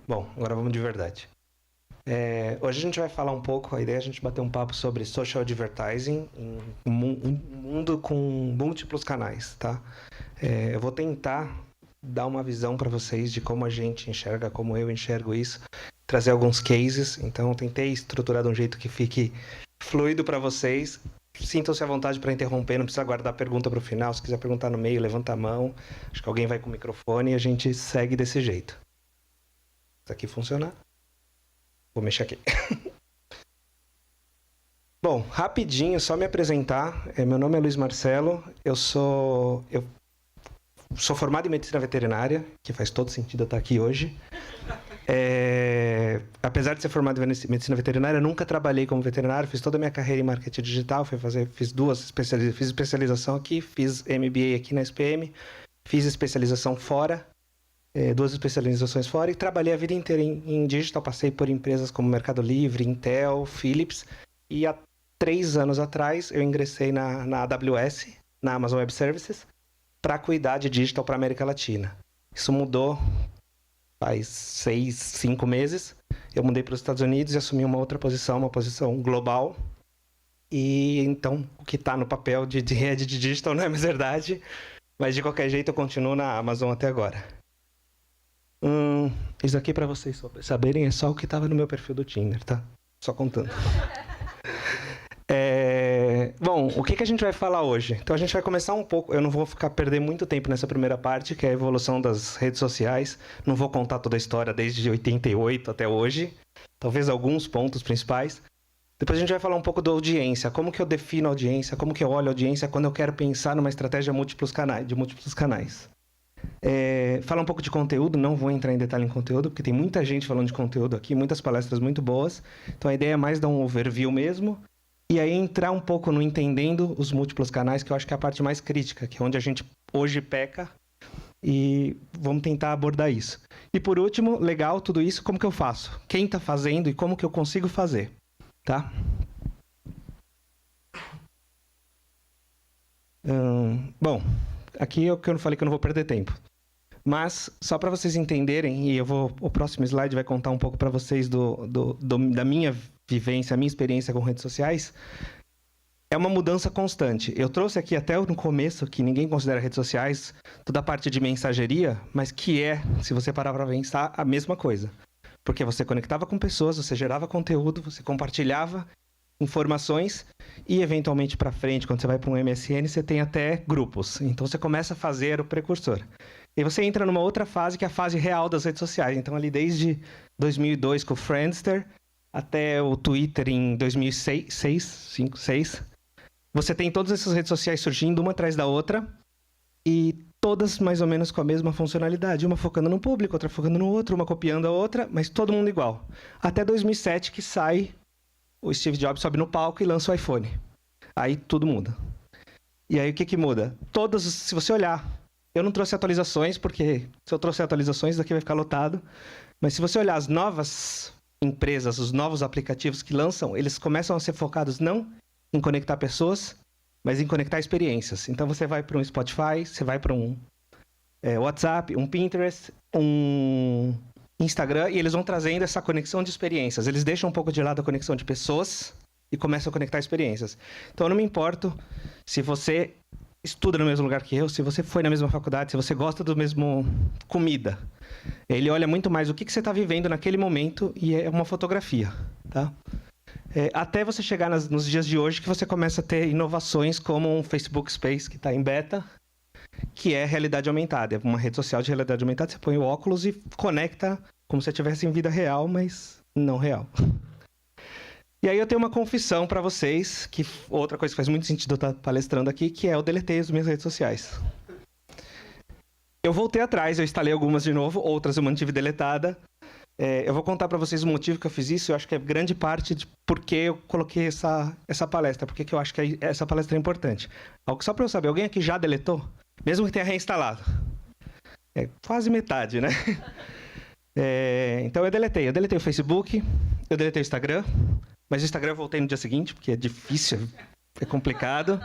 Bom, agora vamos de verdade. Hoje a gente vai falar um pouco, a ideia é a gente bater um papo sobre social advertising em um mundo com múltiplos canais, tá? Eu vou tentar dar uma visão para vocês de como a gente enxerga, como eu enxergo isso, trazer alguns cases. Então, tentei estruturar de um jeito que fique fluido para vocês. Sintam-se à vontade para interromper, não precisa guardar a pergunta para o final. Se quiser perguntar no meio, levanta a mão. Acho que alguém vai com o microfone e a gente segue desse jeito. Isso aqui funciona. Vou mexer aqui. Bom, rapidinho, só me apresentar. Meu nome é Luiz Marcelo. Eu sou formado em medicina veterinária, que faz todo sentido eu estar aqui hoje. Apesar de ser formado em medicina veterinária, eu nunca trabalhei como veterinário. Fiz toda a minha carreira em marketing digital. Fiz fiz especialização aqui, fiz MBA aqui na SPM, fiz especialização fora. 2 especializações fora e trabalhei a vida inteira em digital. Passei por empresas como Mercado Livre, Intel, Philips, e há 3 anos atrás eu ingressei na AWS, na Amazon Web Services, para cuidar de digital para a América Latina. Isso mudou faz 5 meses. Eu mudei para os Estados Unidos e assumi uma outra posição, uma posição global. E então o que está no papel de rede de digital não é mais verdade, mas de qualquer jeito eu continuo na Amazon até agora. Isso aqui, para vocês saberem, é só o que estava no meu perfil do Tinder, tá? Só contando. Bom, o que a gente vai falar hoje? Então, a gente vai começar um pouco... Eu não vou perder muito tempo nessa primeira parte, que é a evolução das redes sociais. Não vou contar toda a história desde 88 até hoje. Talvez alguns pontos principais. Depois a gente vai falar um pouco da audiência. Como que eu defino a audiência? Como que eu olho a audiência quando eu quero pensar numa estratégia de múltiplos canais. Falar um pouco de conteúdo, não vou entrar em detalhe em conteúdo, porque tem muita gente falando de conteúdo aqui, muitas palestras muito boas. Então a ideia é mais dar um overview mesmo, e aí entrar um pouco no entendendo os múltiplos canais, que eu acho que é a parte mais crítica, que é onde a gente hoje peca, e vamos tentar abordar isso. E por último, legal, tudo isso, como que eu faço? Quem está fazendo e como que eu consigo fazer, tá? Bom, aqui é o que eu não falei, que eu não vou perder tempo. Mas, só para vocês entenderem, e o próximo slide vai contar um pouco para vocês da minha vivência, a minha experiência com redes sociais, é uma mudança constante. Eu trouxe aqui até no começo, que ninguém considera redes sociais, toda a parte de mensageria, mas que se você parar para pensar, a mesma coisa. Porque você conectava com pessoas, você gerava conteúdo, você compartilhava informações e, eventualmente, para frente, quando você vai para um MSN, você tem até grupos. Então, você começa a fazer o precursor. E você entra numa outra fase, que é a fase real das redes sociais. Então, ali desde 2002 com o Friendster, até o Twitter em 2006, você tem todas essas redes sociais surgindo uma atrás da outra e todas mais ou menos com a mesma funcionalidade. Uma focando num público, outra focando no outro, uma copiando a outra, mas todo mundo igual. Até 2007 que sai, o Steve Jobs sobe no palco e lança o iPhone. Aí tudo muda. E aí o que muda? Se você olhar, eu não trouxe atualizações, porque se eu trouxer atualizações, isso daqui vai ficar lotado. Mas se você olhar as novas empresas, os novos aplicativos que lançam, eles começam a ser focados não em conectar pessoas, mas em conectar experiências. Então você vai para um Spotify, você vai para um WhatsApp, um Pinterest, um Instagram, e eles vão trazendo essa conexão de experiências. Eles deixam um pouco de lado a conexão de pessoas e começam a conectar experiências. Então eu não me importo se você estuda no mesmo lugar que eu, se você foi na mesma faculdade, se você gosta do mesmo comida. Ele olha muito mais o que você está vivendo naquele momento e é uma fotografia, tá? Até você chegar nos dias de hoje que você começa a ter inovações como um Facebook Space, que está em beta, que é realidade aumentada. É uma rede social de realidade aumentada, você põe o óculos e conecta como se estivesse em vida real, mas não real. E aí eu tenho uma confissão para vocês, que outra coisa que faz muito sentido eu estar palestrando aqui, que é eu deletei as minhas redes sociais. Eu voltei atrás, eu instalei algumas de novo, outras eu mantive deletada. Eu vou contar para vocês o motivo que eu fiz isso, eu acho que é grande parte de por que eu coloquei essa palestra, porque que eu acho que essa palestra é importante. Só para eu saber, alguém aqui já deletou? Mesmo que tenha reinstalado? Quase metade, né? Então eu deletei o Facebook, eu deletei o Instagram, mas o Instagram eu voltei no dia seguinte, porque é difícil, é complicado.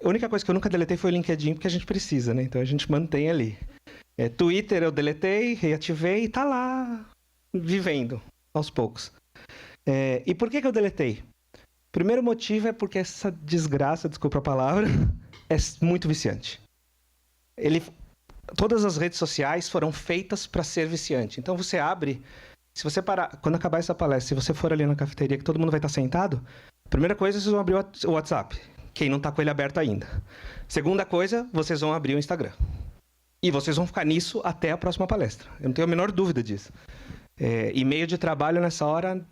A única coisa que eu nunca deletei foi o LinkedIn, porque a gente precisa, né? Então a gente mantém ali. Twitter eu deletei, reativei e tá lá vivendo aos poucos. E por que eu deletei? Primeiro motivo é porque essa desgraça, desculpa a palavra, é muito viciante. Todas as redes sociais foram feitas para ser viciante. Então você abre, se você parar, quando acabar essa palestra, se você for ali na cafeteria que todo mundo vai estar sentado, primeira coisa, vocês vão abrir o WhatsApp, quem não está com ele aberto ainda. Segunda coisa, vocês vão abrir o Instagram. E vocês vão ficar nisso até a próxima palestra. Eu não tenho a menor dúvida disso. E-mail de trabalho nessa hora,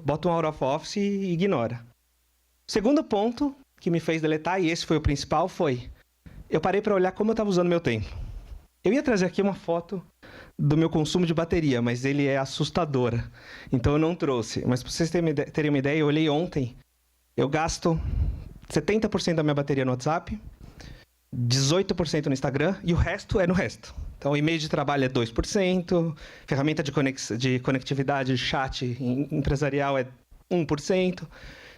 bota um out of office e ignora. Segundo ponto que me fez deletar, e esse foi o principal, foi... Eu parei para olhar como eu estava usando meu tempo. Eu ia trazer aqui uma foto do meu consumo de bateria, mas ele é assustador. Então eu não trouxe. Mas para vocês terem uma ideia, eu olhei ontem. Eu gasto 70% da minha bateria no WhatsApp, 18% no Instagram e o resto é no resto. Então, o e-mail de trabalho é 2%, ferramenta de conectividade, chat empresarial é 1%.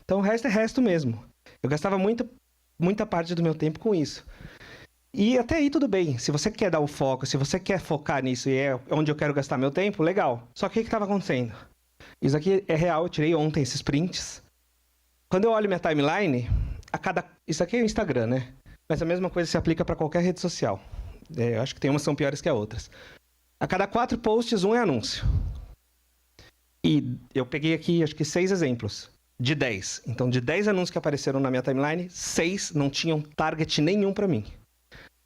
Então, o resto é resto mesmo. Eu gastava muita parte do meu tempo com isso. E até aí tudo bem. Se você quer dar o foco, se você quer focar nisso e é onde eu quero gastar meu tempo, legal. Só que o que estava acontecendo? Isso aqui é real, eu tirei ontem esses prints. Quando eu olho minha timeline, isso aqui é o Instagram, né? Mas a mesma coisa se aplica para qualquer rede social. Eu acho que tem umas que são piores que as outras. A cada 4 posts, um é anúncio. E eu peguei aqui, acho que 6 exemplos. De 10. Então, de 10 anúncios que apareceram na minha timeline, 6 não tinham target nenhum para mim.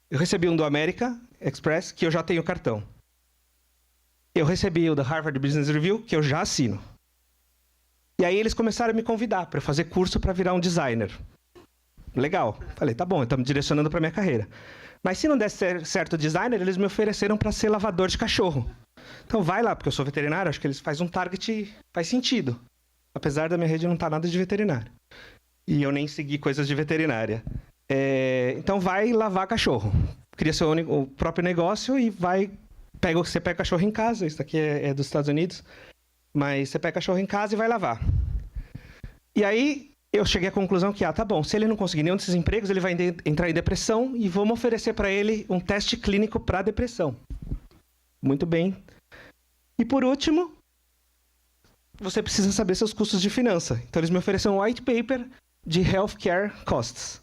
Eu recebi um do American Express, que eu já tenho cartão. Eu recebi o da Harvard Business Review, que eu já assino. E aí eles começaram a me convidar para fazer curso para virar um designer. Legal. Falei, tá bom, estamos direcionando para minha carreira. Mas se não der certo o designer, eles me ofereceram para ser lavador de cachorro. Então vai lá, porque eu sou veterinário, acho que eles fazem um target, faz sentido. Apesar da minha rede não estar nada de veterinário. E eu nem segui coisas de veterinária. Então vai lavar cachorro. Cria o próprio negócio e você pega cachorro em casa, isso aqui é dos Estados Unidos, mas você pega cachorro em casa e vai lavar. E aí eu cheguei à conclusão que, tá bom, se ele não conseguir nenhum desses empregos, ele vai entrar em depressão e vamos oferecer para ele um teste clínico para depressão. Muito bem. E por último, você precisa saber seus custos de finança. Então eles me ofereceram um white paper de healthcare costs.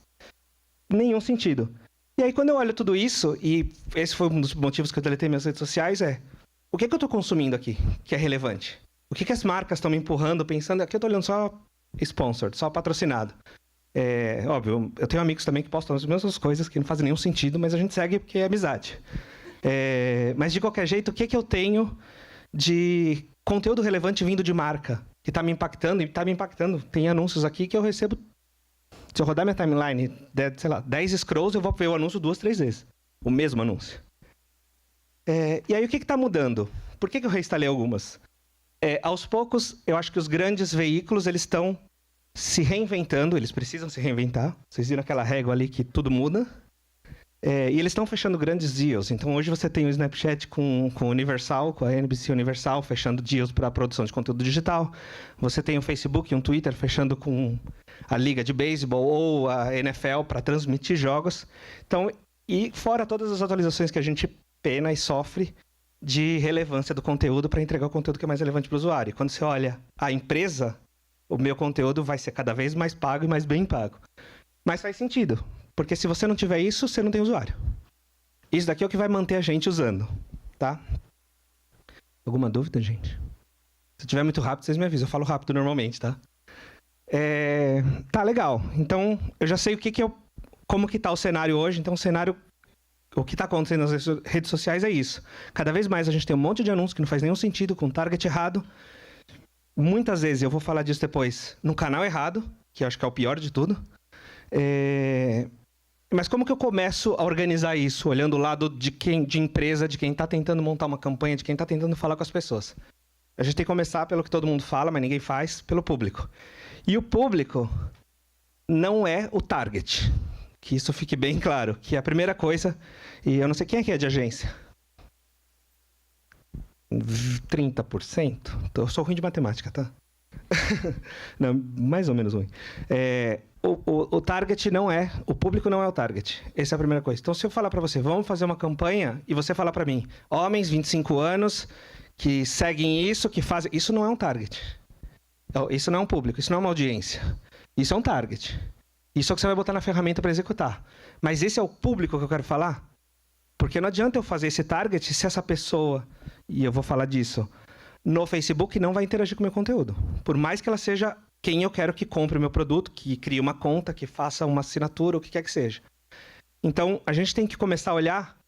Nenhum sentido. E aí quando eu olho tudo isso, e esse foi um dos motivos que eu deletei minhas redes sociais, o que eu estou consumindo aqui que é relevante? O que as marcas estão me empurrando, pensando... Aqui eu estou olhando só sponsored, só patrocinado. Óbvio, eu tenho amigos também que postam as mesmas coisas que não fazem nenhum sentido, mas a gente segue porque é amizade. Mas de qualquer jeito, o que eu tenho de conteúdo relevante vindo de marca que está me impactando, e está me impactando? Tem anúncios aqui que eu recebo... Se eu rodar minha timeline, sei lá, 10 scrolls, eu vou ver o anúncio 2, 3 vezes. O mesmo anúncio. E aí, o que está mudando? Por que eu reinstalei algumas? Aos poucos, eu acho que os grandes veículos, eles estão se reinventando, eles precisam se reinventar. Vocês viram aquela régua ali que tudo muda. E eles estão fechando grandes deals. Então, hoje você tem o Snapchat com o Universal, com a NBC Universal, fechando deals para a produção de conteúdo digital. Você tem o Facebook e um Twitter fechando com a Liga de Beisebol ou a NFL para transmitir jogos. Então, e fora todas as atualizações que a gente pena e sofre de relevância do conteúdo para entregar o conteúdo que é mais relevante para o usuário. E quando você olha a empresa, o meu conteúdo vai ser cada vez mais pago e mais bem pago. Mas faz sentido, porque se você não tiver isso, você não tem usuário. Isso daqui é o que vai manter a gente usando, tá? Alguma dúvida, gente? Se tiver muito rápido, vocês me avisam. Eu falo rápido normalmente, tá? Tá, legal. Então, eu já sei como que tá o cenário hoje. Então, o que está acontecendo nas redes sociais é isso. Cada vez mais a gente tem um monte de anúncios que não faz nenhum sentido, com target errado. Muitas vezes, eu vou falar disso depois, no canal errado, que eu acho que é o pior de tudo. Mas como que eu começo a organizar isso, olhando o lado de empresa, de quem está tentando montar uma campanha, de quem está tentando falar com as pessoas? A gente tem que começar pelo que todo mundo fala, mas ninguém faz, pelo público. E o público não é o target. Que isso fique bem claro, que é a primeira coisa... E eu não sei quem é que é de agência. 30%? Eu sou ruim de matemática, tá? Não, mais ou menos ruim. O target não é... O público não é o target. Essa é a primeira coisa. Então, se eu falar para você, vamos fazer uma campanha, e você falar para mim, homens, 25 anos, que seguem isso, que fazem... Isso não é um target. Isso não é um público, isso não é uma audiência. Isso é um target. Isso é o que você vai botar na ferramenta para executar. Mas esse é o público que eu quero falar? Porque não adianta eu fazer esse target se essa pessoa, e eu vou falar disso, no Facebook não vai interagir com o meu conteúdo. Por mais que ela seja quem eu quero que compre o meu produto, que crie uma conta, que faça uma assinatura, o que quer que seja. Então, a gente tem que começar a olhar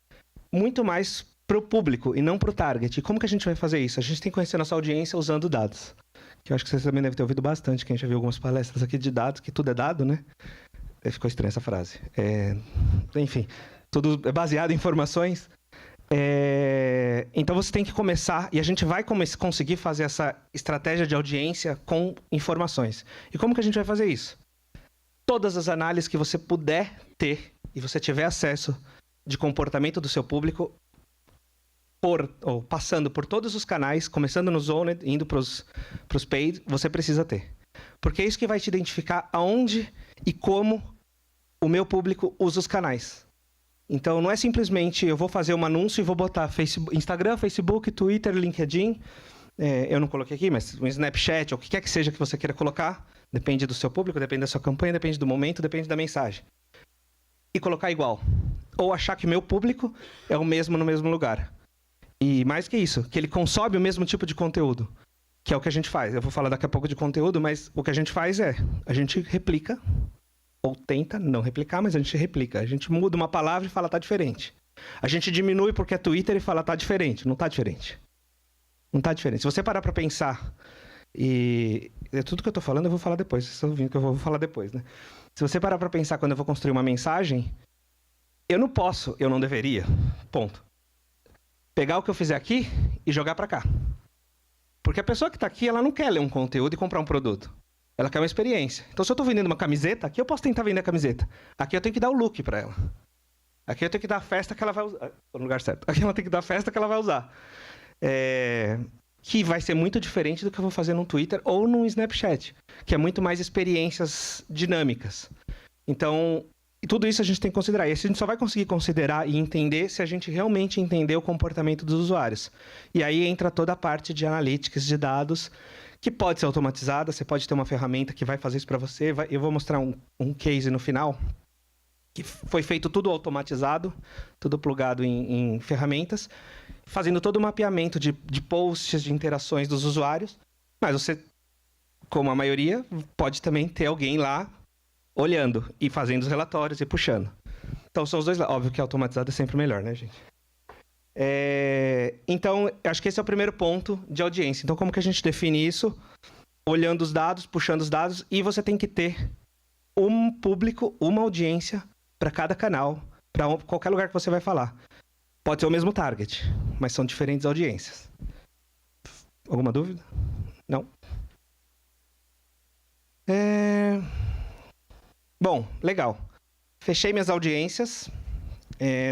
muito mais para o público e não para o target. E como que a gente vai fazer isso? A gente tem que conhecer nossa audiência usando dados. Que eu acho que vocês também devem ter ouvido bastante, quem já viu algumas palestras aqui de dados, que tudo é dado, né? Ficou estranha essa frase. Enfim, tudo é baseado em informações. Então você tem que começar, e a gente vai conseguir fazer essa estratégia de audiência com informações. E como que a gente vai fazer isso? Todas as análises que você puder ter, e você tiver acesso de comportamento do seu público, passando por todos os canais, começando no Zoned, indo para os paid, você precisa ter. Porque é isso que vai te identificar aonde e como o meu público usa os canais. Então, não é simplesmente eu vou fazer um anúncio e vou botar Instagram, Facebook, Twitter, LinkedIn. Eu não coloquei aqui, mas um Snapchat, ou o que quer que seja que você queira colocar. Depende do seu público, depende da sua campanha, depende do momento, depende da mensagem. E colocar igual. Ou achar que o meu público é o mesmo no mesmo lugar. E mais que isso, que ele consome o mesmo tipo de conteúdo. Que é o que a gente faz. Eu vou falar daqui a pouco de conteúdo, mas o que a gente faz a gente replica, ou tenta não replicar, mas a gente replica. A gente muda uma palavra e fala, tá diferente. A gente diminui porque é Twitter e fala, tá diferente. Não tá diferente. Não tá diferente. Se você parar para pensar, e tudo que eu tô falando eu vou falar depois. Vocês estão ouvindo que eu vou falar depois, né? Se você parar para pensar quando eu vou construir uma mensagem, eu não deveria, ponto. Pegar o que eu fizer aqui e jogar para cá. Porque a pessoa que está aqui, ela não quer ler um conteúdo e comprar um produto. Ela quer uma experiência. Então, se eu estou vendendo uma camiseta, aqui eu posso tentar vender a camiseta. Aqui eu tenho que dar o look para ela. Aqui eu tenho que dar a festa que ela vai usar. Estou no lugar certo. Aqui ela tem que dar a festa que ela vai usar. Que vai ser muito diferente do que eu vou fazer no Twitter ou no Snapchat. Que é muito mais experiências dinâmicas. Então, tudo isso a gente tem que considerar. E a gente só vai conseguir considerar e entender se a gente realmente entender o comportamento dos usuários. E aí entra toda a parte de analytics, de dados, que pode ser automatizada. Você pode ter uma ferramenta que vai fazer isso para você. Eu vou mostrar um case no final, que foi feito tudo automatizado, tudo plugado em ferramentas, fazendo todo o mapeamento de posts, de interações dos usuários. Mas você, como a maioria, pode também ter alguém lá olhando e fazendo os relatórios e puxando. Então, são os dois lados. Óbvio que automatizado é sempre melhor, né, gente? Então, acho que esse é o primeiro ponto de audiência. Então, como que a gente define isso? Olhando os dados, puxando os dados, e você tem que ter um público, uma audiência para cada canal, para qualquer lugar que você vai falar. Pode ser o mesmo target, mas são diferentes audiências. Alguma dúvida? Não? Bom, legal. Fechei minhas audiências,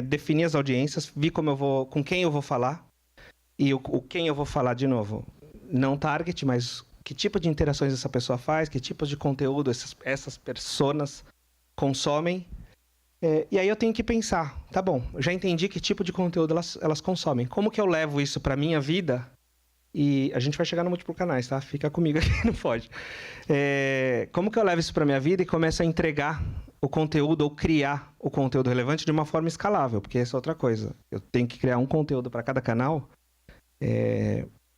defini as audiências, vi com quem eu vou falar. E o quem eu vou falar, de novo, não target, mas que tipo de interações essa pessoa faz, que tipos de conteúdo essas personas consomem. E aí eu tenho que pensar, tá bom, já entendi que tipo de conteúdo elas consomem. Como que eu levo isso para minha vida? E a gente vai chegar no múltiplo canais, tá? Fica comigo aqui, não pode. Como que eu levo isso para minha vida e começo a entregar o conteúdo ou criar o conteúdo relevante de uma forma escalável? Porque essa é outra coisa. Eu tenho que criar um conteúdo para cada canal.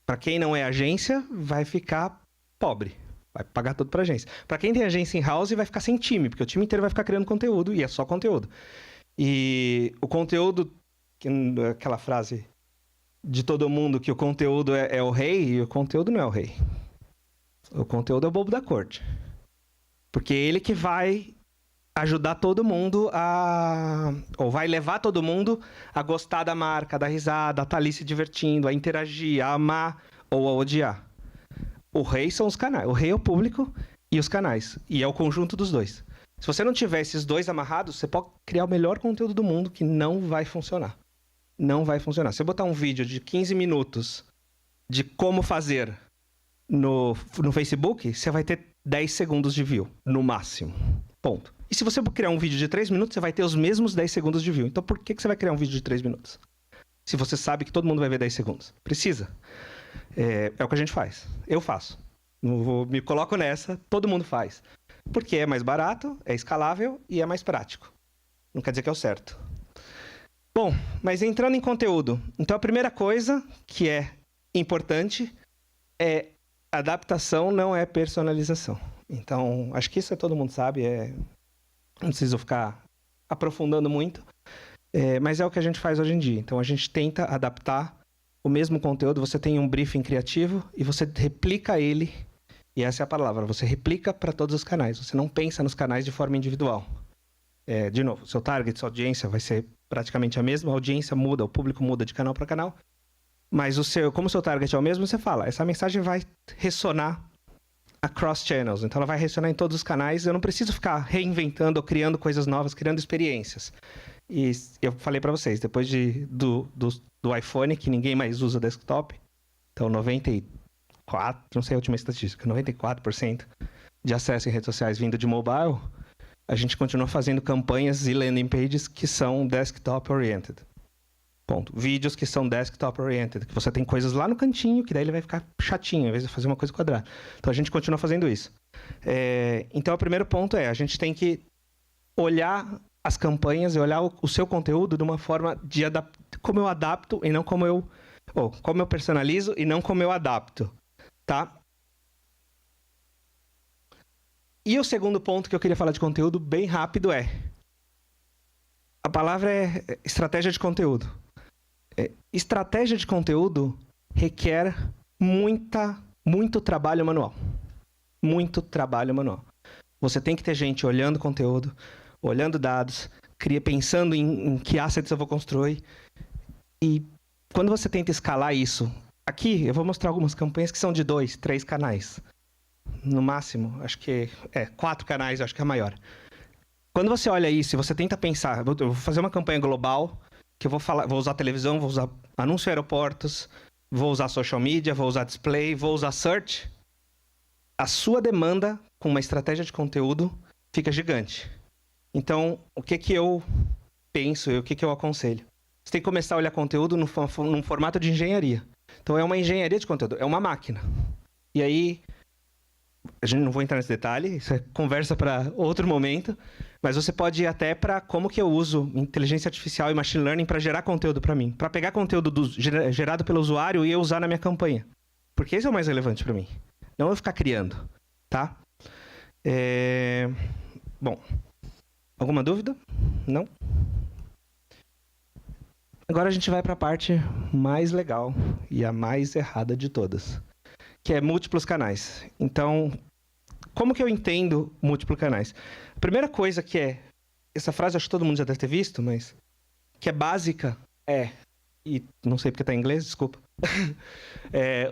Para quem não é agência, vai ficar pobre. Vai pagar tudo para agência. Para quem tem agência in-house, vai ficar sem time, porque o time inteiro vai ficar criando conteúdo e é só conteúdo. E o conteúdo, aquela frase de todo mundo que o conteúdo é o rei, e o conteúdo não é o rei. O conteúdo é o bobo da corte. Porque é ele que vai ajudar todo mundo ou vai levar todo mundo a gostar da marca, da risada, a estar ali se divertindo, a interagir, a amar ou a odiar. O rei são os canais. O rei é o público e os canais. E é o conjunto dos dois. Se você não tiver esses dois amarrados, você pode criar o melhor conteúdo do mundo que não vai funcionar. Não vai funcionar. Se eu botar um vídeo de 15 minutos de como fazer no Facebook, você vai ter 10 segundos de view, no máximo. Ponto. E se você criar um vídeo de 3 minutos, você vai ter os mesmos 10 segundos de view. Então por que você vai criar um vídeo de 3 minutos? Se você sabe que todo mundo vai ver 10 segundos. Precisa. É o que a gente faz. Eu faço. Me coloco nessa, todo mundo faz. Porque é mais barato, é escalável e é mais prático. Não quer dizer que é o certo. Bom, mas entrando em conteúdo. Então a primeira coisa que é importante é adaptação, não é personalização. Então, acho que isso todo mundo sabe, não preciso ficar aprofundando muito, mas é o que a gente faz hoje em dia. Então, a gente tenta adaptar o mesmo conteúdo, você tem um briefing criativo e você replica ele, e essa é a palavra, você replica para todos os canais, você não pensa nos canais de forma individual. De novo, seu target, sua audiência vai ser praticamente a mesma, a audiência muda, o público muda de canal para canal, mas como o seu target é o mesmo, você fala, essa mensagem vai ressonar across channels, então ela vai ressonar em todos os canais, eu não preciso ficar reinventando ou criando coisas novas, criando experiências. E eu falei para vocês, depois do iPhone, que ninguém mais usa desktop, então 94, não sei a última estatística, 94% de acesso em redes sociais vindo de mobile, a gente continua fazendo campanhas e landing pages que são desktop oriented. Ponto. Vídeos que são desktop oriented, que você tem coisas lá no cantinho, que daí ele vai ficar chatinho, ao invés de fazer uma coisa quadrada. Então a gente continua fazendo isso. Então o primeiro ponto a gente tem que olhar as campanhas e olhar o seu conteúdo de uma forma de como eu adapto e não como eu personalizo e não como eu adapto, tá? E o segundo ponto que eu queria falar de conteúdo bem rápido a palavra é estratégia de conteúdo. Estratégia de conteúdo requer muito trabalho manual. Muito trabalho manual. Você tem que ter gente olhando conteúdo, olhando dados, pensando em que assets eu vou construir. E quando você tenta escalar isso, aqui eu vou mostrar algumas campanhas que são de 2, 3 canais. No máximo, acho que 4 canais, acho que é a maior. Quando você olha isso e você tenta pensar, eu vou fazer uma campanha global, que eu vou usar televisão, vou usar anúncio em aeroportos, vou usar social media, vou usar display, vou usar search. A sua demanda com uma estratégia de conteúdo fica gigante. Então, o que eu penso e o que eu aconselho? Você tem que começar a olhar conteúdo num formato de engenharia. Então, é uma engenharia de conteúdo, é uma máquina. E aí, a gente não vou entrar nesse detalhe, isso é conversa para outro momento, mas você pode ir até para como que eu uso inteligência artificial e machine learning para gerar conteúdo para mim, para pegar conteúdo gerado pelo usuário e eu usar na minha campanha. Porque esse é o mais relevante para mim. Não eu ficar criando, tá? Bom, alguma dúvida? Não? Agora a gente vai para a parte mais legal e a mais errada de todas, que é múltiplos canais. Então, como que eu entendo múltiplos canais? A primeira coisa essa frase acho que todo mundo já deve ter visto, mas que é básica e não sei porque está em inglês, desculpa.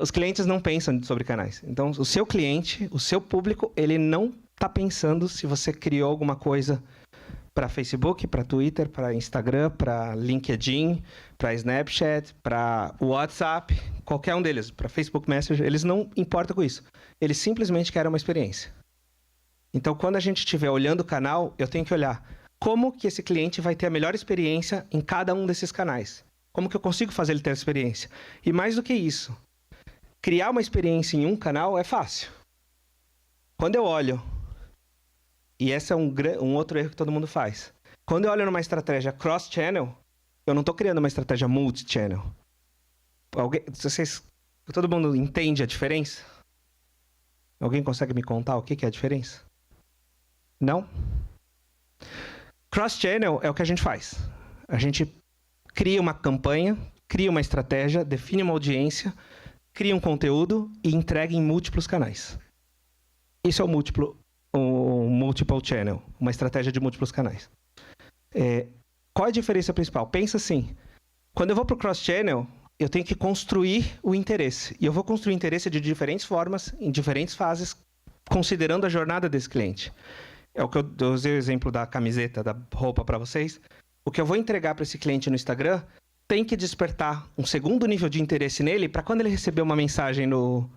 Os clientes não pensam sobre canais. Então, o seu cliente, o seu público, ele não está pensando se você criou alguma coisa para Facebook, para Twitter, para Instagram, para LinkedIn, para Snapchat, para WhatsApp, qualquer um deles, para Facebook Messenger, eles não importam com isso. Eles simplesmente querem uma experiência. Então, quando a gente estiver olhando o canal, eu tenho que olhar como que esse cliente vai ter a melhor experiência em cada um desses canais. Como que eu consigo fazer ele ter essa experiência? E mais do que isso, criar uma experiência em um canal é fácil. Quando eu olho, e esse é um outro erro que todo mundo faz. Quando eu olho numa estratégia cross-channel, eu não estou criando uma estratégia multi-channel. Todo mundo entende a diferença? Alguém consegue me contar o que é a diferença? Não? Cross-channel é o que a gente faz. A gente cria uma campanha, cria uma estratégia, define uma audiência, cria um conteúdo e entrega em múltiplos canais. Isso é o multiple channel, uma estratégia de múltiplos canais. Qual é a diferença principal? Pensa assim, quando eu vou para o cross-channel, eu tenho que construir o interesse. E eu vou construir interesse de diferentes formas, em diferentes fases, considerando a jornada desse cliente. É o que eu usei o exemplo da camiseta, da roupa para vocês. O que eu vou entregar para esse cliente no Instagram tem que despertar um segundo nível de interesse nele para quando ele receber uma mensagem no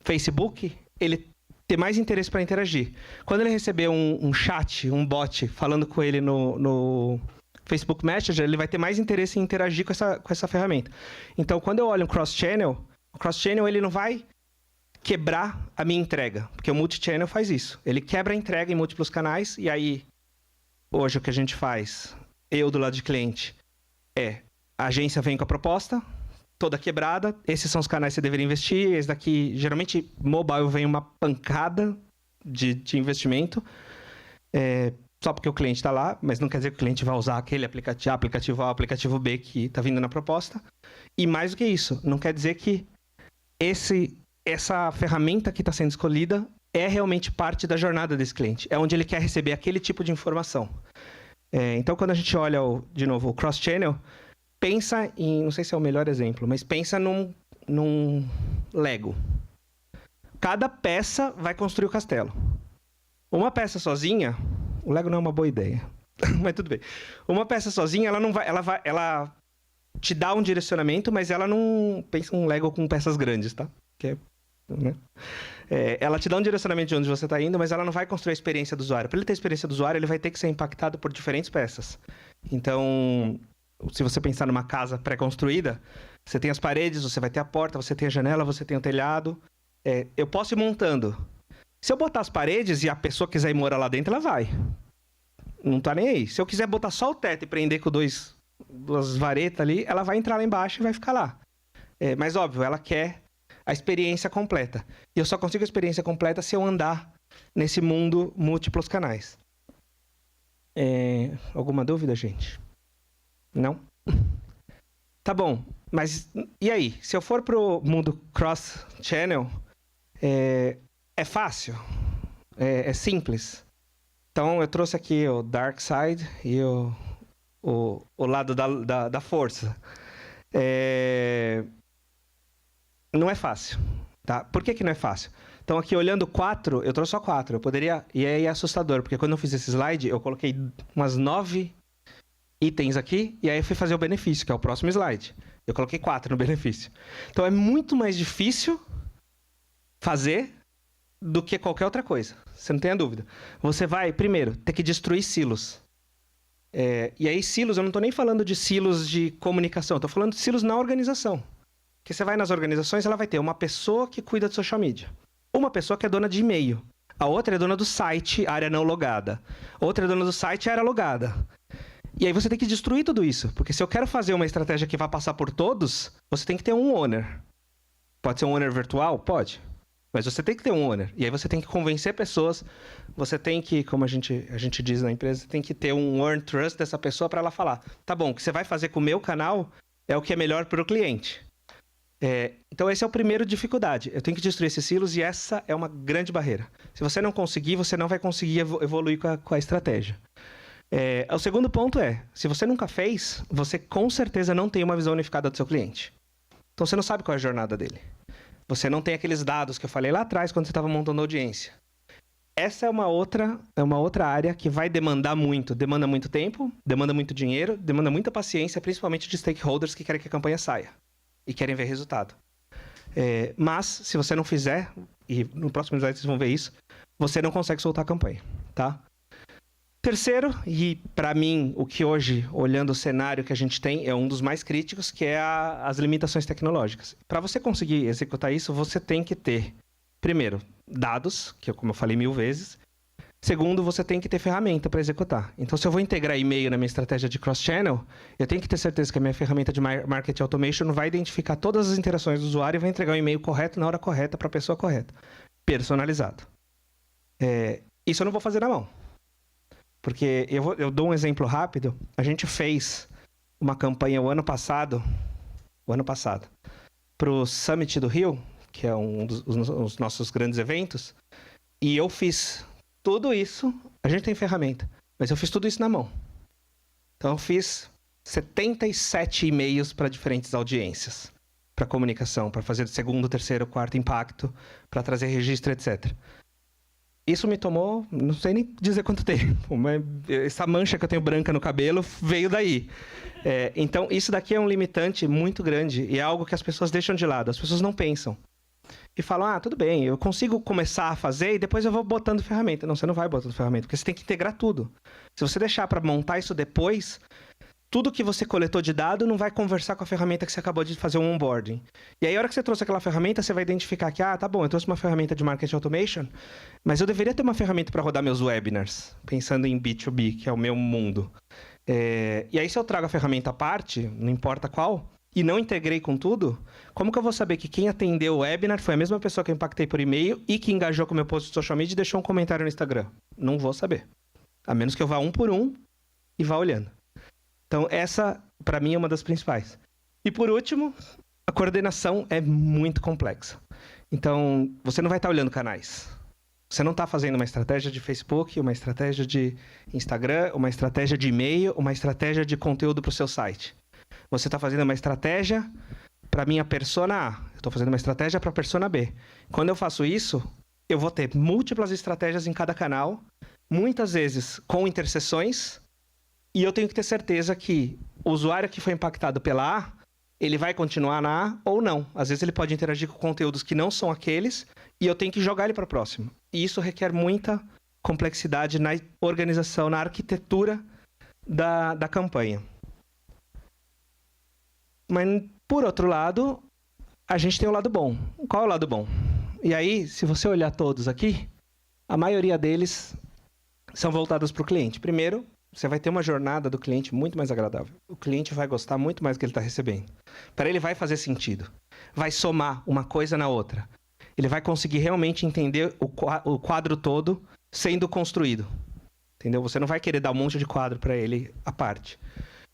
Facebook, ele ter mais interesse para interagir. Quando ele receber um chat, um bot, falando com ele no Facebook Messenger, ele vai ter mais interesse em interagir com essa ferramenta. Então, quando eu olho um cross-channel, o cross-channel ele não vai quebrar a minha entrega, porque o multi-channel faz isso. Ele quebra a entrega em múltiplos canais, e aí, hoje o que a gente faz, eu do lado de cliente, a agência vem com a proposta, toda quebrada, esses são os canais que você deveria investir, esse daqui, geralmente, mobile vem uma pancada de investimento, só porque o cliente está lá, mas não quer dizer que o cliente vai usar aquele aplicativo A, aplicativo B que está vindo na proposta. E mais do que isso, não quer dizer que essa ferramenta que está sendo escolhida é realmente parte da jornada desse cliente. É onde ele quer receber aquele tipo de informação. Então, quando a gente olha, de novo, o cross-channel, pensa em, não sei se é o melhor exemplo, mas pensa num Lego. Cada peça vai construir o castelo. Uma peça sozinha, o Lego não é uma boa ideia, mas tudo bem. Uma peça sozinha, ela não vai, ela te dá um direcionamento, mas ela não pensa um Lego com peças grandes, tá? Né? Ela te dá um direcionamento de onde você está indo, mas ela não vai construir a experiência do usuário. Para ele ter a experiência do usuário, ele vai ter que ser impactado por diferentes peças. Então, se você pensar numa casa pré-construída, você tem as paredes, você vai ter a porta, você tem a janela, você tem o telhado. Eu posso ir montando. Se eu botar as paredes e a pessoa quiser ir morar lá dentro, ela vai. Não tá nem aí. Se eu quiser botar só o teto e prender com duas varetas ali, ela vai entrar lá embaixo e vai ficar lá. Mas, óbvio, ela quer a experiência completa. E eu só consigo a experiência completa se eu andar nesse mundo múltiplos canais. Alguma dúvida, gente? Não? Tá bom. Mas e aí? Se eu for pro mundo cross-channel, é fácil? É simples? Então, eu trouxe aqui o dark side e o lado da força. Não é fácil, tá? Por que não é fácil? Então, aqui olhando 4, eu trouxe só 4. Eu poderia... E aí é assustador, porque quando eu fiz esse slide, eu coloquei umas 9 itens aqui, e aí eu fui fazer o benefício, que é o próximo slide. Eu coloquei 4 no benefício. Então, é muito mais difícil fazer do que qualquer outra coisa. Você não tem a dúvida. Você vai, primeiro, ter que destruir silos. E aí, silos, eu não estou nem falando de silos de comunicação, eu estou falando de silos na organização. Porque você vai nas organizações, ela vai ter uma pessoa que cuida de social media. Uma pessoa que é dona de e-mail. A outra é dona do site, área não logada. Outra é dona do site, área logada. E aí você tem que destruir tudo isso. Porque se eu quero fazer uma estratégia que vai passar por todos, você tem que ter um owner. Pode ser um owner virtual? Pode. Mas você tem que ter um owner. E aí você tem que convencer pessoas. Você tem que, como a gente diz na empresa, tem que ter um earn trust dessa pessoa para ela falar: tá bom, o que você vai fazer com o meu canal é o que é melhor para o cliente. Então, essa é a primeira dificuldade. Eu tenho que destruir esses silos e essa é uma grande barreira. Se você não conseguir, você não vai conseguir evoluir com a estratégia. O segundo ponto se você nunca fez, você com certeza não tem uma visão unificada do seu cliente. Então, você não sabe qual é a jornada dele. Você não tem aqueles dados que eu falei lá atrás quando você estava montando a audiência. Essa é uma outra área que vai demandar muito. Demanda muito tempo, demanda muito dinheiro, demanda muita paciência, principalmente de stakeholders que querem que a campanha saia e querem ver resultado. Mas, se você não fizer, e no próximo slide vocês vão ver isso, você não consegue soltar a campanha, tá? Terceiro, e para mim, o que hoje, olhando o cenário que a gente tem, é um dos mais críticos, que é as limitações tecnológicas. Para você conseguir executar isso, você tem que ter, primeiro, dados, que como eu falei 1000 vezes. Segundo, você tem que ter ferramenta para executar. Então, se eu vou integrar e-mail na minha estratégia de cross-channel, eu tenho que ter certeza que a minha ferramenta de marketing automation vai identificar todas as interações do usuário e vai entregar o e-mail correto na hora correta para a pessoa correta. Personalizado. Isso eu não vou fazer na mão. Porque eu dou um exemplo rápido. A gente fez uma campanha o ano passado, para o Summit do Rio, que é um dos nossos grandes eventos, e eu fiz tudo isso. A gente tem ferramenta, mas eu fiz tudo isso na mão. Então eu fiz 77 e-mails para diferentes audiências, para comunicação, para fazer segundo, terceiro, quarto impacto, para trazer registro, etc. Isso me tomou, não sei nem dizer quanto tempo, mas essa mancha que eu tenho branca no cabelo veio daí. Então, isso daqui é um limitante muito grande e é algo que as pessoas deixam de lado, as pessoas não pensam. e falam, tudo bem, eu consigo começar a fazer e depois eu vou botando ferramenta. Não, você não vai botando ferramenta, porque você tem que integrar tudo. Se você deixar para montar isso depois, tudo que você coletou de dado não vai conversar com a ferramenta que você acabou de fazer um onboarding. E aí, a hora que você trouxe aquela ferramenta, você vai identificar que, tá bom, eu trouxe uma ferramenta de marketing automation, mas eu deveria ter uma ferramenta para rodar meus webinars, pensando em B2B, que é o meu mundo. E aí, se eu trago a ferramenta à parte, não importa qual, e não integrei com tudo, como que eu vou saber que quem atendeu o webinar foi a mesma pessoa que eu impactei por e-mail e que engajou com o meu post de social media e deixou um comentário no Instagram? Não vou saber. A menos que eu vá um por um e vá olhando. Então, essa, para mim, é uma das principais. E, por último, a coordenação é muito complexa. Então, você não vai estar olhando canais. Você não está fazendo uma estratégia de Facebook, uma estratégia de Instagram, uma estratégia de e-mail, uma estratégia de conteúdo para o seu site. Você está fazendo uma estratégia para minha persona A. Eu estou fazendo uma estratégia para a persona B. Quando eu faço isso, eu vou ter múltiplas estratégias em cada canal, muitas vezes com interseções, e eu tenho que ter certeza que o usuário que foi impactado pela A, ele vai continuar na A ou não. Às vezes ele pode interagir com conteúdos que não são aqueles, e eu tenho que jogar ele para o próximo. E isso requer muita complexidade na organização, na arquitetura da campanha. Mas, por outro lado, a gente tem o lado bom. Qual é o lado bom? E aí, se você olhar todos aqui, a maioria deles são voltados para o cliente. Primeiro, você vai ter uma jornada do cliente muito mais agradável. O cliente vai gostar muito mais do que ele está recebendo. Para ele vai fazer sentido. Vai somar uma coisa na outra. Ele vai conseguir realmente entender o quadro todo sendo construído. Entendeu? Você não vai querer dar um monte de quadro para ele à parte.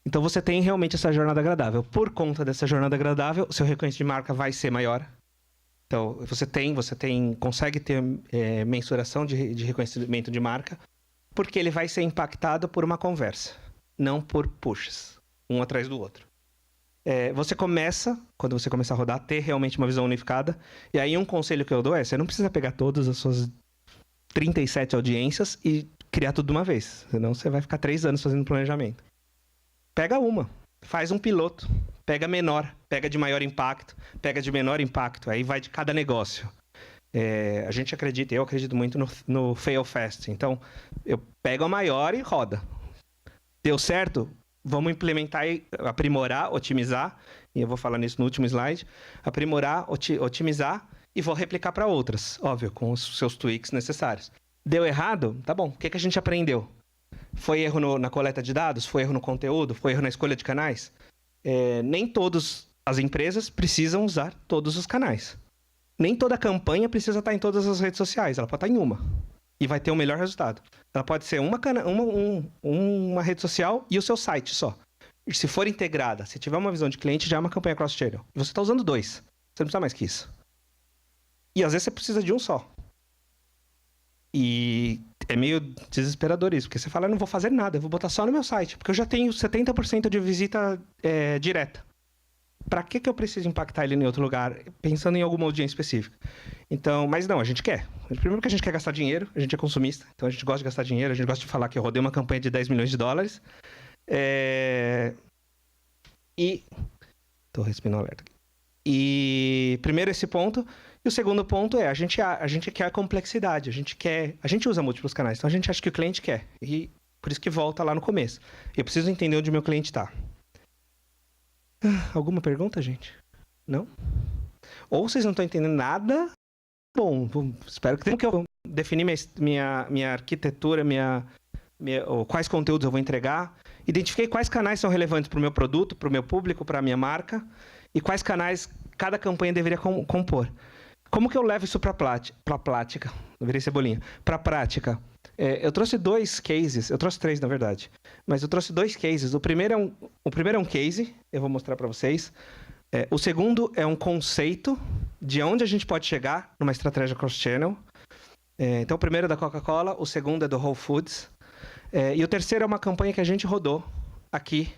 Então, você tem realmente essa jornada agradável. Por conta dessa jornada agradável, o seu reconhecimento de marca vai ser maior. Então, você consegue ter mensuração de reconhecimento de marca, porque ele vai ser impactado por uma conversa, não por pushes, um atrás do outro. Você começa, quando você começar a rodar, a ter realmente uma visão unificada. E aí, um conselho que eu dou você não precisa pegar todas as suas 37 audiências e criar tudo de uma vez. Senão, você vai ficar 3 anos fazendo planejamento. Pega uma, faz um piloto, pega menor, pega de maior impacto, pega de menor impacto, aí vai de cada negócio. Eu acredito muito no fail fast. Então, eu pego a maior e roda. Deu certo? Vamos implementar e aprimorar, otimizar, e eu vou falar nisso no último slide, aprimorar, otimizar e vou replicar para outras, óbvio, com os seus tweaks necessários. Deu errado? Tá bom, o que a gente aprendeu? Foi erro na coleta de dados? Foi erro no conteúdo? Foi erro na escolha de canais? Nem todas as empresas precisam usar todos os canais. Nem toda campanha precisa estar em todas as redes sociais. Ela pode estar em uma. E vai ter o melhor resultado. Ela pode ser uma rede social e o seu site só. E se for integrada, se tiver uma visão de cliente, já é uma campanha cross-channel. E você está usando 2. Você não precisa mais que isso. E às vezes você precisa de um só. E é meio desesperador isso, porque você fala, eu não vou fazer nada, eu vou botar só no meu site, porque eu já tenho 70% de visita direta. Para que eu preciso impactar ele em outro lugar, pensando em alguma audiência específica? Então, mas não, a gente quer. Primeiro que a gente quer gastar dinheiro, a gente é consumista, então a gente gosta de gastar dinheiro, a gente gosta de falar que eu rodei uma campanha de 10 milhões de dólares. E... Tô respirando alerta aqui. E primeiro esse ponto. E o segundo ponto a gente quer a complexidade, a gente usa múltiplos canais, então a gente acha que o cliente quer. E por isso que volta lá no começo. Eu preciso entender onde o meu cliente está. Alguma pergunta, gente? Não? Ou vocês não estão entendendo nada? Bom, espero que tenham, que eu definir minha arquitetura, quais conteúdos eu vou entregar. Identifiquei quais canais são relevantes para o meu produto, para o meu público, para a minha marca. E quais canais cada campanha deveria compor. Como que eu levo isso para a prática? Deveria ser bolinha. Para a prática. Eu trouxe 2 cases, eu trouxe 3 na verdade, mas eu trouxe 2 cases. O primeiro é um case, eu vou mostrar para vocês. O segundo é um conceito de onde a gente pode chegar numa estratégia cross-channel. Então, o primeiro é da Coca-Cola, o segundo é do Whole Foods. E o terceiro é uma campanha que a gente rodou aqui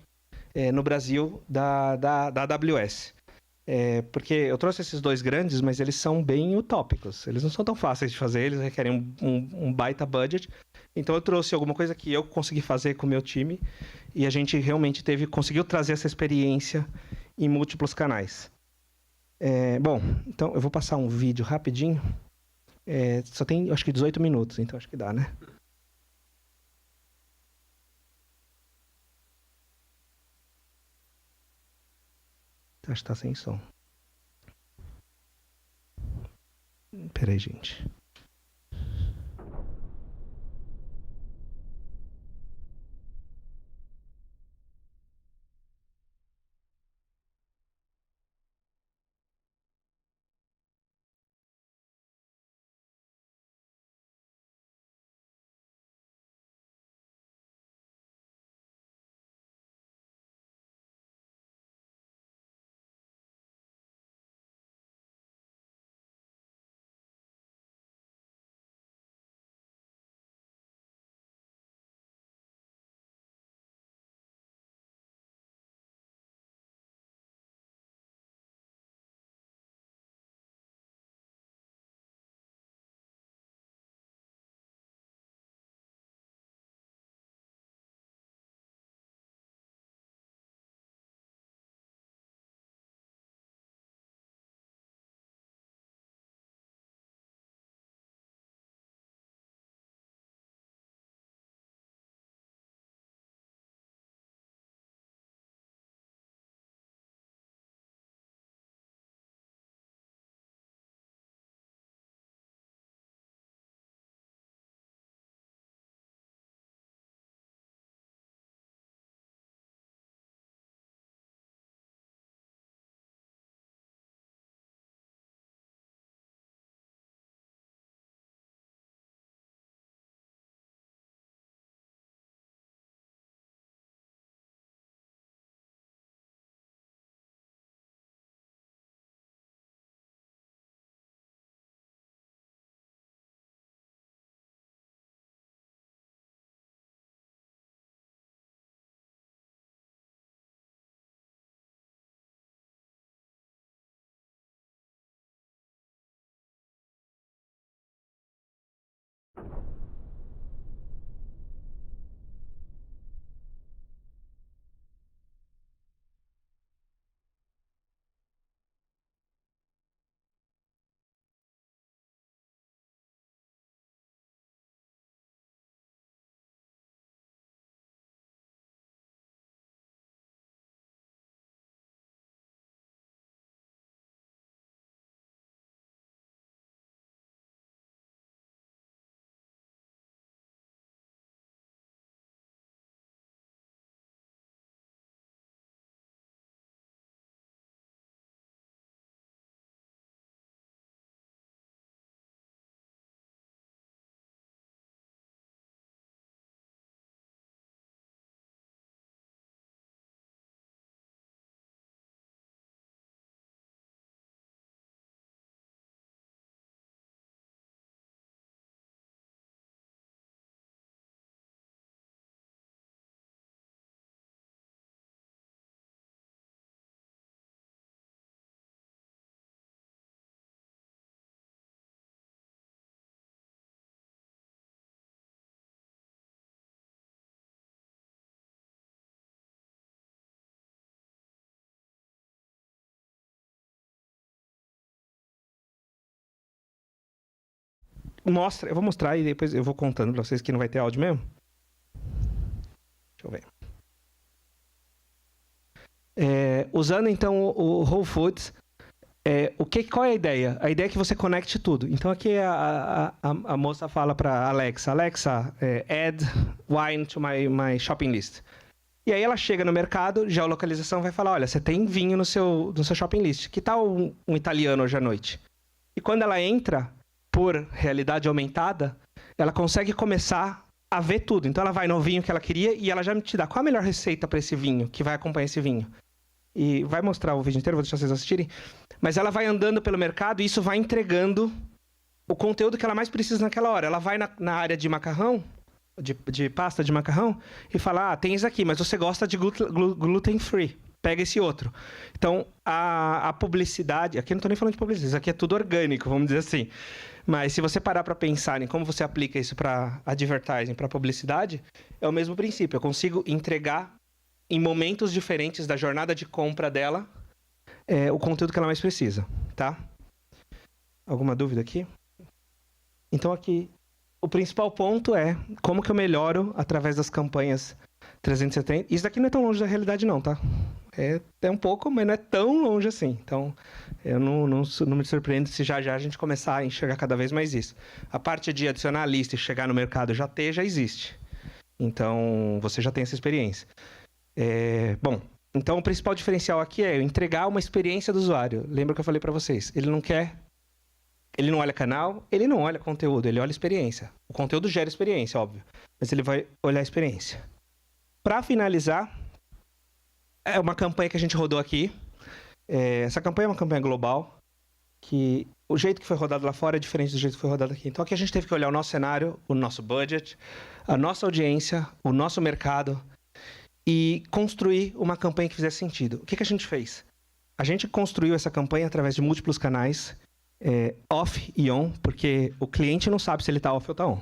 no Brasil da AWS. Porque eu trouxe esses 2 grandes, mas eles são bem utópicos. Eles não são tão fáceis de fazer, eles requerem um baita budget. Então eu trouxe alguma coisa que eu consegui fazer com o meu time e a gente realmente conseguiu trazer essa experiência em múltiplos canais. Bom, então eu vou passar um vídeo rapidinho. Só tem, acho que 18 minutos, então acho que dá, né? Acho que tá sem som. Pera aí, gente. Eu vou mostrar e depois eu vou contando pra vocês que não vai ter áudio mesmo. Deixa eu ver. Usando então o Whole Foods, qual é a ideia? A ideia é que você conecte tudo. Então aqui a moça fala para Alexa, add wine to my shopping list. E aí ela chega no mercado, geolocalização vai falar, olha, você tem vinho no seu shopping list. Que tal um italiano hoje à noite? E quando ela entra, por realidade aumentada, ela consegue começar a ver tudo. Então ela vai no vinho que ela queria e ela já te dá qual a melhor receita para esse vinho, que vai acompanhar esse vinho. E vai mostrar o vídeo inteiro, vou deixar vocês assistirem. Mas ela vai andando pelo mercado e isso vai entregando o conteúdo que ela mais precisa naquela hora. Ela vai na área de macarrão, de pasta de macarrão, e fala, tem isso aqui, mas você gosta de gluten free. Pega esse outro. Então, a publicidade... Aqui eu não estou nem falando de publicidade, isso aqui é tudo orgânico, vamos dizer assim. Mas se você parar para pensar em como você aplica isso para advertising, para publicidade, é o mesmo princípio. Eu consigo entregar em momentos diferentes da jornada de compra dela o conteúdo que ela mais precisa, tá? Alguma dúvida aqui? Então aqui, o principal ponto é como que eu melhoro através das campanhas 370. Isso daqui não é tão longe da realidade não, tá? É um pouco, mas não é tão longe assim. Então, eu não me surpreendo se já a gente começar a enxergar cada vez mais isso. A parte de adicionar a lista e chegar no mercado já existe. Então, você já tem essa experiência. Bom, então o principal diferencial aqui é eu entregar uma experiência do usuário. Lembra que eu falei para vocês? Ele não olha canal, ele não olha conteúdo, ele olha experiência. O conteúdo gera experiência, óbvio, mas ele vai olhar a experiência. Para finalizar, é uma campanha que a gente rodou aqui. Essa campanha é uma campanha global, que o jeito que foi rodado lá fora é diferente do jeito que foi rodado aqui. Então aqui a gente teve que olhar o nosso cenário, o nosso budget, a nossa audiência, o nosso mercado e construir uma campanha que fizesse sentido. O que a gente fez? A gente construiu essa campanha através de múltiplos canais, off e on, porque o cliente não sabe se ele está off ou está on.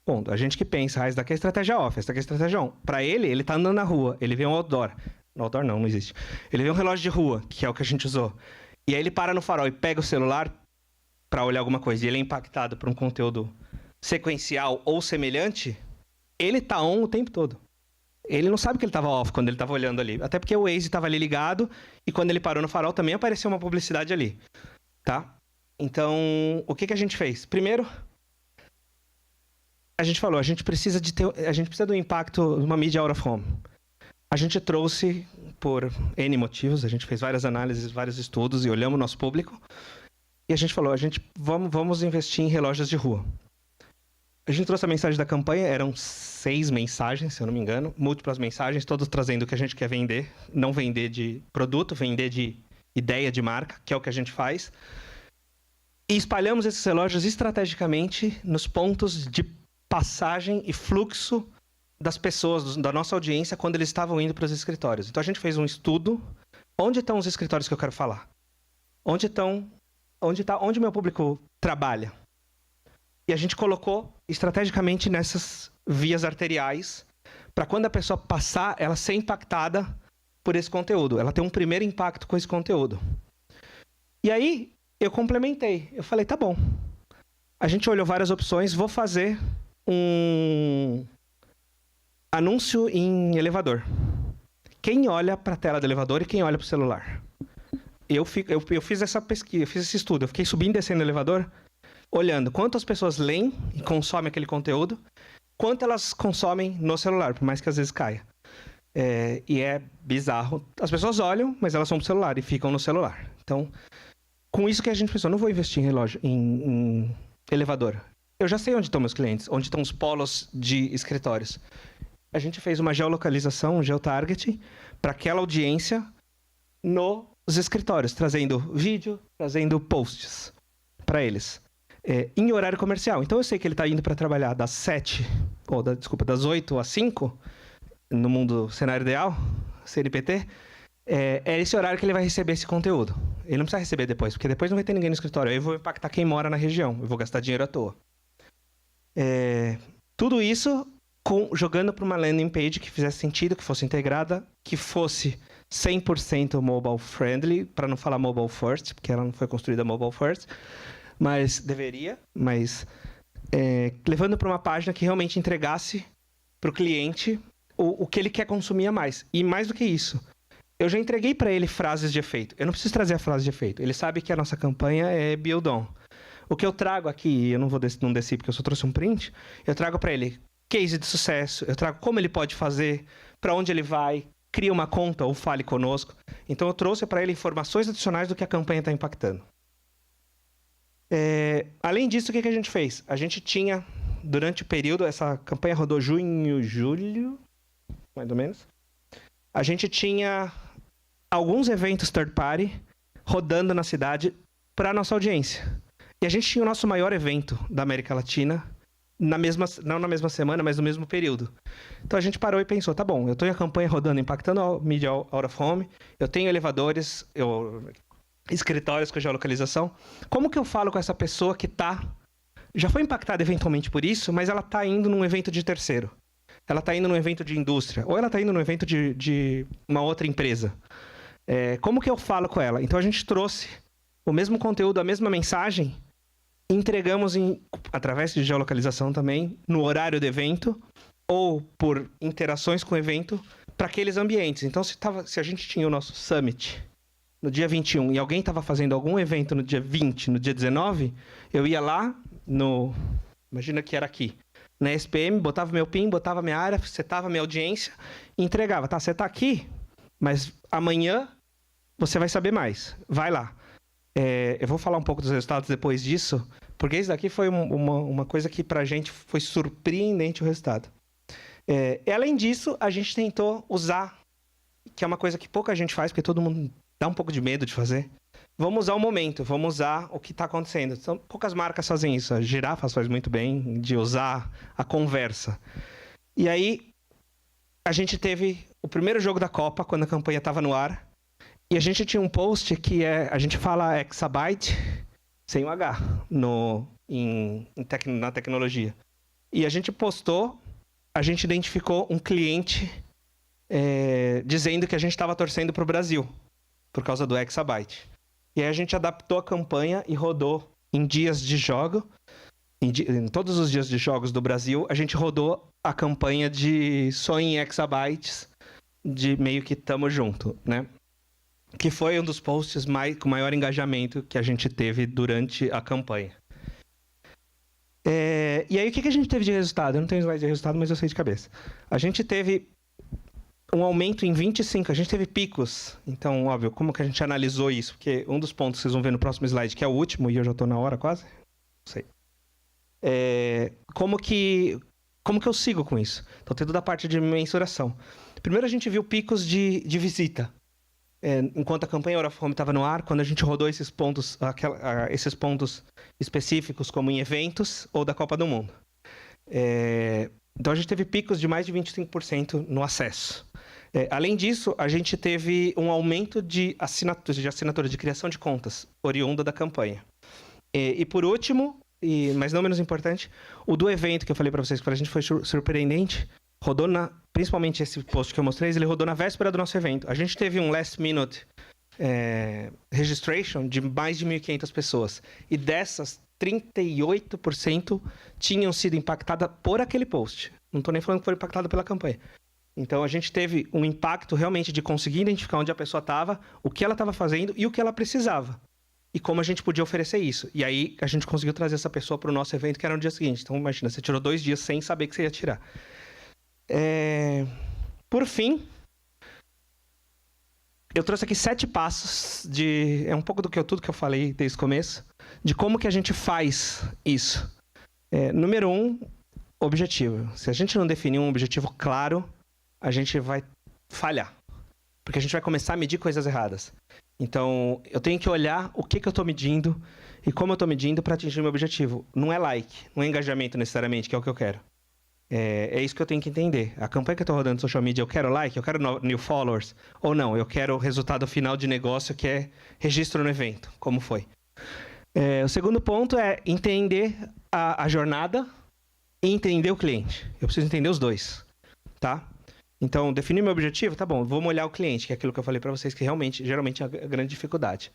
Ponto. A gente que pensa, isso daqui é estratégia off, essa daqui é estratégia on. Para ele tá andando na rua, ele vê um outdoor. Outdoor não existe. Ele vê um relógio de rua, que é o que a gente usou. E aí ele para no farol e pega o celular para olhar alguma coisa. E ele é impactado por um conteúdo sequencial ou semelhante, ele tá on o tempo todo. Ele não sabe que ele estava off quando ele estava olhando ali. Até porque o Waze estava ali ligado e quando ele parou no farol também apareceu uma publicidade ali. Tá? Então, o que a gente fez? Primeiro, a gente falou, a gente precisa do impacto de uma mídia out of home. A gente trouxe, por N motivos, a gente fez várias análises, vários estudos e olhamos o nosso público. E a gente falou, vamos investir em relógios de rua. A gente trouxe a mensagem da campanha, eram 6 mensagens, se eu não me engano, múltiplas mensagens, todas trazendo o que a gente quer vender. Não vender de produto, vender de ideia de marca, que é o que a gente faz. E espalhamos esses relógios estrategicamente nos pontos de passagem e fluxo das pessoas, da nossa audiência, quando eles estavam indo para os escritórios. Então, a gente fez um estudo. Onde estão os escritórios que eu quero falar? Onde o meu público trabalha? E a gente colocou estrategicamente nessas vias arteriais para quando a pessoa passar, ela ser impactada por esse conteúdo. Ela tem um primeiro impacto com esse conteúdo. E aí, eu complementei. Eu falei, tá bom. A gente olhou várias opções. Vou fazer um anúncio em elevador. Quem olha para a tela do elevador e quem olha para o celular? Eu fiz essa pesquisa, eu fiz esse estudo. Eu fiquei subindo e descendo no elevador, olhando quantas pessoas leem e consomem aquele conteúdo, quanto elas consomem no celular, por mais que às vezes caia. E é bizarro. As pessoas olham, mas elas vão pro celular e ficam no celular. Então, com isso que a gente pensou, não vou investir em relógio, em elevador. Eu já sei onde estão meus clientes, onde estão os polos de escritórios. A gente fez uma geolocalização, um geotargeting, para aquela audiência nos escritórios, trazendo vídeo, trazendo posts para eles, em horário comercial. Então, eu sei que ele está indo para trabalhar das 8 às 5, no mundo cenário ideal, CNPT, é esse horário que ele vai receber esse conteúdo. Ele não precisa receber depois, porque depois não vai ter ninguém no escritório. Aí eu vou impactar quem mora na região, eu vou gastar dinheiro à toa. Tudo isso jogando para uma landing page que fizesse sentido, que fosse integrada, que fosse 100% mobile friendly, para não falar mobile first, porque ela não foi construída mobile first, mas deveria, levando para uma página que realmente entregasse para o cliente o que ele quer consumir a mais. E mais do que isso, eu já entreguei para ele frases de efeito. Eu não preciso trazer a frase de efeito. Ele sabe que a nossa campanha é build on. O que eu trago aqui, eu não desci porque eu só trouxe um print, eu trago para ele case de sucesso, eu trago como ele pode fazer, para onde ele vai, cria uma conta ou fale conosco. Então, eu trouxe para ele informações adicionais do que a campanha está impactando. Além disso, o que a gente fez? A gente tinha, durante o período, essa campanha rodou junho, julho, mais ou menos. A gente tinha alguns eventos third party rodando na cidade para a nossa audiência. E a gente tinha o nosso maior evento da América Latina, não na mesma semana, mas no mesmo período. Então a gente parou e pensou, tá bom, eu tenho a campanha rodando, impactando a mídia out of home, eu tenho elevadores, escritórios com geolocalização. Como que eu falo com essa pessoa que já foi impactada eventualmente por isso, mas ela está indo num evento de terceiro? Ela está indo num evento de indústria, ou ela está indo num evento de uma outra empresa. Como que eu falo com ela? Então a gente trouxe o mesmo conteúdo, a mesma mensagem, entregamos através de geolocalização também, no horário do evento, ou por interações com o evento, para aqueles ambientes. Então, se a gente tinha o nosso Summit no dia 21 e alguém estava fazendo algum evento no dia 20, no dia 19, eu ia lá imagina que era aqui, na SPM, botava meu PIN, botava minha área, setava minha audiência e entregava. Tá, você está aqui, mas amanhã você vai saber mais. Vai lá. Eu vou falar um pouco dos resultados depois disso, porque isso daqui foi uma coisa que pra gente foi surpreendente o resultado. Além disso, a gente tentou usar, que é uma coisa que pouca gente faz, porque todo mundo dá um pouco de medo de fazer. Vamos usar o momento, vamos usar o que está acontecendo. Então, poucas marcas fazem isso. A Girafas faz muito bem de usar a conversa. E aí, a gente teve o primeiro jogo da Copa, quando a campanha estava no ar. E a gente tinha um post que a gente fala exabyte, sem o H, na tecnologia. E a gente postou, a gente identificou um cliente dizendo que a gente estava torcendo para o Brasil, por causa do exabyte. E aí a gente adaptou a campanha e rodou em dias de jogo, em todos os dias de jogos do Brasil, a gente rodou a campanha de só em exabytes, de meio que tamo junto, né? Que foi um dos posts com maior engajamento que a gente teve durante a campanha. E aí, o que a gente teve de resultado? Eu não tenho slide de resultado, mas eu sei de cabeça. A gente teve um aumento em 25%, a gente teve picos. Então, óbvio, como que a gente analisou isso? Porque um dos pontos que vocês vão ver no próximo slide, que é o último, e eu já estou na hora quase, não sei. Como que eu sigo com isso? Então, tem toda a parte de mensuração. Primeiro, a gente viu picos de visita. Enquanto a campanha Hora Fome estava no ar, quando a gente rodou esses pontos específicos, como em eventos ou da Copa do Mundo. Então, a gente teve picos de mais de 25% no acesso. Além disso, a gente teve um aumento de assinatura de criação de contas, oriunda da campanha. E por último, mas não menos importante, o do evento que eu falei para vocês, que para a gente foi surpreendente, rodou principalmente esse post que eu mostrei, ele rodou na véspera do nosso evento. A gente teve um last minute registration de mais de 1.500 pessoas. E dessas, 38% tinham sido impactadas por aquele post. Não estou nem falando que foram impactadas pela campanha. Então, a gente teve um impacto realmente de conseguir identificar onde a pessoa estava, o que ela estava fazendo e o que ela precisava. E como a gente podia oferecer isso. E aí, a gente conseguiu trazer essa pessoa para o nosso evento, que era no dia seguinte. Então, imagina, você tirou 2 dias sem saber que você ia tirar. Por fim, eu trouxe aqui 7 passos é um pouco tudo que eu falei desde o começo, de como que a gente faz isso. Número 1, objetivo. Se a gente não definir um objetivo claro, a gente vai falhar. Porque a gente vai começar a medir coisas erradas. Então, eu tenho que olhar o que eu estou medindo e como eu estou medindo para atingir o meu objetivo. Não é like, não é engajamento necessariamente, que é o que eu quero. É isso que eu tenho que entender. A campanha que eu estou rodando no social media, eu quero like, eu quero new followers, ou não, eu quero o resultado final de negócio, que é registro no evento, como foi. O segundo ponto é entender a jornada e entender o cliente. Eu preciso entender os dois, tá? Então, definir meu objetivo, tá bom, vamos olhar o cliente, que é aquilo que eu falei para vocês, que geralmente é a grande dificuldade.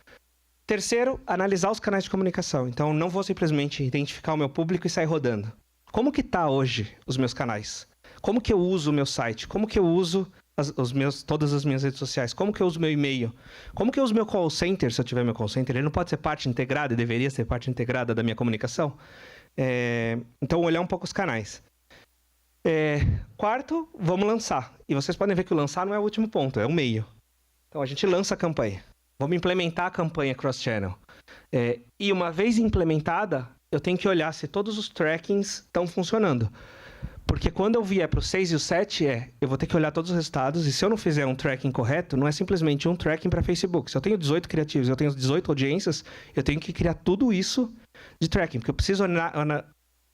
Terceiro, analisar os canais de comunicação. Então, não vou simplesmente identificar o meu público e sair rodando. Como que tá hoje os meus canais? Como que eu uso o meu site? Como que eu uso todas as minhas redes sociais? Como que eu uso meu e-mail? Como que eu uso meu call center, se eu tiver meu call center? Ele não pode ser parte integrada e deveria ser parte integrada da minha comunicação? Então, olhar um pouco os canais. Quarto, vamos lançar. E vocês podem ver que o lançar não é o último ponto, é o meio. Então, a gente lança a campanha. Vamos implementar a campanha cross-channel. E uma vez implementada, eu tenho que olhar se todos os trackings estão funcionando. Porque quando eu vier para o 6 e o 7, eu vou ter que olhar todos os resultados. E se eu não fizer um tracking correto, não é simplesmente um tracking para Facebook. Se eu tenho 18 criativos, eu tenho 18 audiências, eu tenho que criar tudo isso de tracking. Porque eu preciso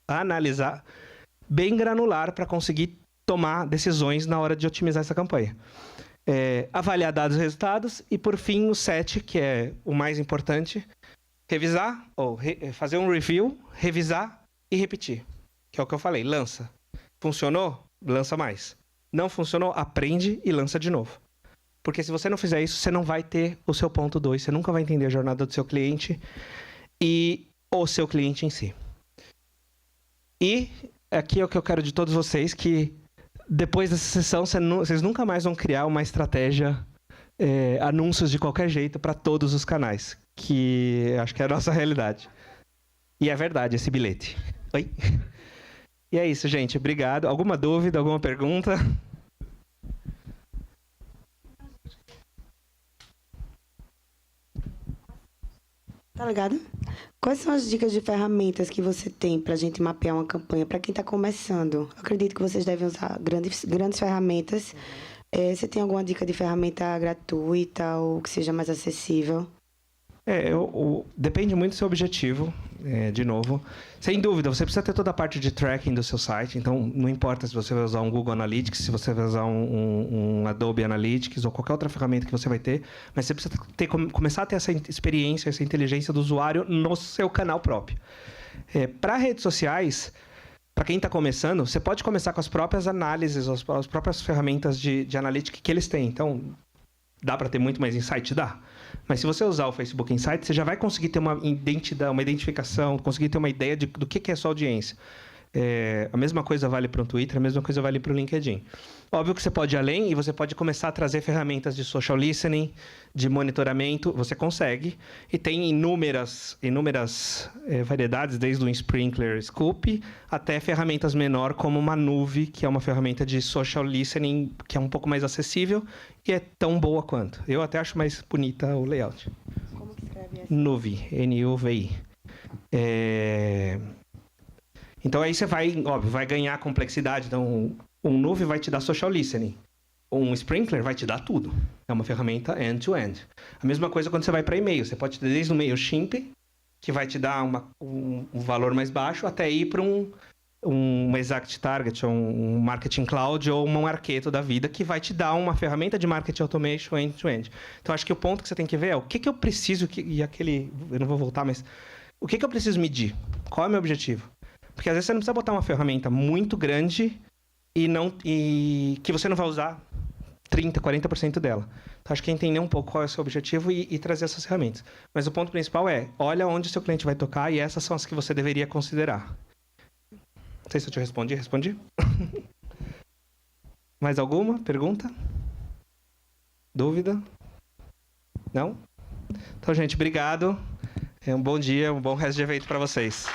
analisar bem granular para conseguir tomar decisões na hora de otimizar essa campanha. Avaliar dados e resultados. E, por fim, o 7, que é o mais importante, revisar, ou fazer um review, revisar e repetir. Que é o que eu falei, lança. Funcionou? Lança mais. Não funcionou? Aprende e lança de novo. Porque se você não fizer isso, você não vai ter o seu ponto 2, você nunca vai entender a jornada do seu cliente e o seu cliente em si. E aqui é o que eu quero de todos vocês, que depois dessa sessão, vocês nunca mais vão criar uma estratégia, anúncios de qualquer jeito para todos os canais, que acho que é a nossa realidade. E é verdade esse bilhete. Oi? E é isso, gente. Obrigado. Alguma dúvida, alguma pergunta? Tá ligado? Quais são as dicas de ferramentas que você tem para a gente mapear uma campanha para quem está começando? Eu acredito que vocês devem usar grandes ferramentas. Você tem alguma dica de ferramenta gratuita ou que seja mais acessível? Depende muito do seu objetivo, de novo. Sem dúvida, você precisa ter toda a parte de tracking do seu site. Então, não importa se você vai usar um Google Analytics, se você vai usar um Adobe Analytics ou qualquer outra ferramenta que você vai ter, mas você precisa começar a ter essa experiência, essa inteligência do usuário no seu canal próprio. Para redes sociais, para quem está começando, você pode começar com as próprias análises, as próprias ferramentas de analytics que eles têm. Então, dá para ter muito mais insight? Dá. Mas se você usar o Facebook Insights, você já vai conseguir ter uma identificação, conseguir ter uma ideia do que é a sua audiência. A mesma coisa vale para o Twitter, a mesma coisa vale para o LinkedIn. Óbvio que você pode ir além e você pode começar a trazer ferramentas de social listening, de monitoramento, você consegue. E tem inúmeras variedades, desde o Sprinkler Scoop até ferramentas menor como uma Nuve, que é uma ferramenta de social listening que é um pouco mais acessível e é tão boa quanto. Eu até acho mais bonita o layout. Como que escreve essa? Nuve, N-U-V-I. Então aí você vai ganhar complexidade. Então, um Nuve vai te dar social listening. Um Sprinkler vai te dar tudo. É uma ferramenta end-to-end. A mesma coisa quando você vai para e-mail. Você pode ter desde o MailChimp, que vai te dar um valor mais baixo, até ir para um Exact Target, ou um Marketing Cloud, ou um Marketo da vida, que vai te dar uma ferramenta de Marketing Automation end-to-end. Então, acho que o ponto que você tem que ver é o que eu preciso... eu não vou voltar, mas... O que eu preciso medir? Qual é o meu objetivo? Porque às vezes você não precisa botar uma ferramenta muito grande e que você não vai usar 30%, 40% dela. Então, acho que é entender um pouco qual é o seu objetivo e trazer essas ferramentas. Mas o ponto principal olha onde o seu cliente vai tocar e essas são as que você deveria considerar. Não sei se eu te respondi. Respondi? Mais alguma pergunta? Dúvida? Não? Então, gente, obrigado. Um bom dia, um bom resto de evento para vocês.